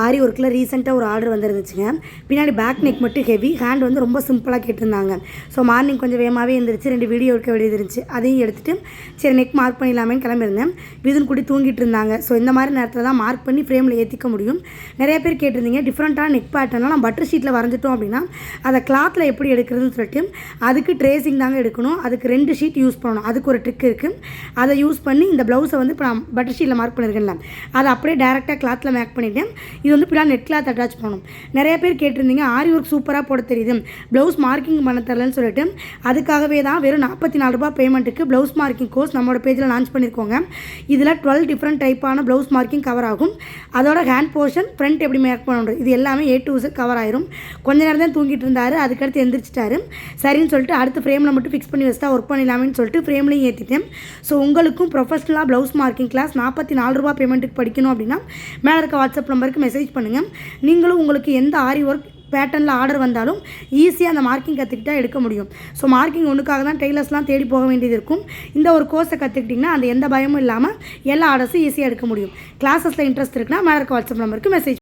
ஆரி ஒர்க்கில் ரீசெண்டாக ஒரு ஆர்டர் வந்துருந்துச்சுங்க. பின்னாடி பேக் நெக் மட்டும் ஹெவி, ஹேண்ட் வந்து ரொம்ப சிம்பிளாக கேட்டிருந்தாங்க. ஸோ மார்னிங் கொஞ்சம் வேகமாகவே எழுந்திரிச்சு 2 வீடியோ எடுக்க வேண்டியது இருந்துச்சு. அதையும் எடுத்துகிட்டு சரி நெக் மார்க் பண்ணிடலாமேன்னு கிளம்பியிருந்தேன். விதுன் கூட்டி தூங்கிட்டு இருந்தாங்க. ஸோ இந்த மாதிரி நேரத்தில் தான் மார்க் பண்ணி ஃப்ரேமில் ஏற்றிக்க முடியும். நிறைய பேர் கேட்டிருந்தீங்க டிஃப்ரெண்ட்டான நெக் பேட்டர்னால் நம்ம பட்டர் ஷீட்டில் வரைஞ்சிட்டோம் அப்படின்னா அதை கிளாத்தில் எப்படி எடுக்கிறதுன்னு சொல்லிட்டு அதுக்கு ட்ரேசிங் தாங்க எடுக்கணும். அதுக்கு 2 ஷீட் யூஸ் பண்ணணும். அதுக்கு ஒரு ட்ரிக் இருக்குது. அதை யூஸ் பண்ணி இந்த ப்ளவுஸை வந்து இப்போ நான் பட்டர் ஷீட்டில் மார்க் பண்ணியிருக்கேன்ல அதை அப்படியே டேரெக்டாக கிளாத்தில் மேக் பண்ணிவிட்டேன். இது வந்து பின்னாடி நெட் கிளாத் அட்டாச் பண்ணணும். நிறைய பேர் கேட்டிருந்தீங்க ஆரி ஒர்க் சூப்பராக போட தெரியுது, ப்ளவுஸ் மார்க்கிங் பண்ண தரலன்னு சொல்லிட்டு அதுக்காகவே தான் வெறும் 44 ரூபாய் பேமெண்ட்டுக்கு ப்ளவுஸ் மார்க்கிங் கோர்ஸ் நம்மளோட பேஜில் லான்ச் பண்ணியிருக்கோங்க. இதில் 12 டிஃப்ரெண்ட் டைப்பான ப்ளவுஸ் மார்க்கிங் கவர் ஆகும். அதோட ஹேண்ட் போர்ஷன் ஃப்ரண்ட் எப்படி மேக் பண்ணுறது இது எல்லாமே A to Z கவர் ஆயிரும். கொஞ்ச நேரம் தான் தூங்கிட்டு இருந்தார், அதுக்கடுத்து எந்திரிச்சிட்டாரு. சரின்னு சொல்லிட்டு அடுத்த ஃப்ரேமில் மட்டும் ஃபிக்ஸ் பண்ணி வச்சுட்டா ஒர்க் பண்ணிடலாமேன்னு சொல்லிட்டு ஃப்ரேம்லையும் ஏற்றிட்டேன். ஸோ உங்களுக்கும் ப்ரொஃபஷனலாக ப்ளவுஸ் மார்க்கிங் கிளாஸ் 44 ரூபாய் பேமெண்ட்டுக்கு படிக்கணும் அப்படின்னா மேலே இருக்க வாட்ஸ்அப் நம்பருக்கு மெசேஜ் பண்ணுங்கள். நீங்களும் உங்களுக்கு எந்த ஆரி ஒர்க் பேட்டர்னில் ஆர்டர் வந்தாலும் ஈஸியாக அந்த மார்க்கிங் கற்றுக்கிட்டா எடுக்க முடியும். ஸோ மார்க்கிங் ஒன்றுக்காக தான் டெய்லர்ஸ்லாம் தேடி போக வேண்டியது இருக்கும். இந்த ஒரு கோர்ஸை கற்றுக்கிட்டிங்கன்னா அந்த எந்த பயமும் இல்லாமல் எல்லா ஆர்டர்ஸும் ஈஸியாக எடுக்க முடியும். கிளாஸஸில் இன்ட்ரெஸ்ட் இருக்குன்னா மேலே இருக்க வாட்ஸ்அப் நம்பருக்கு மெசேஜ்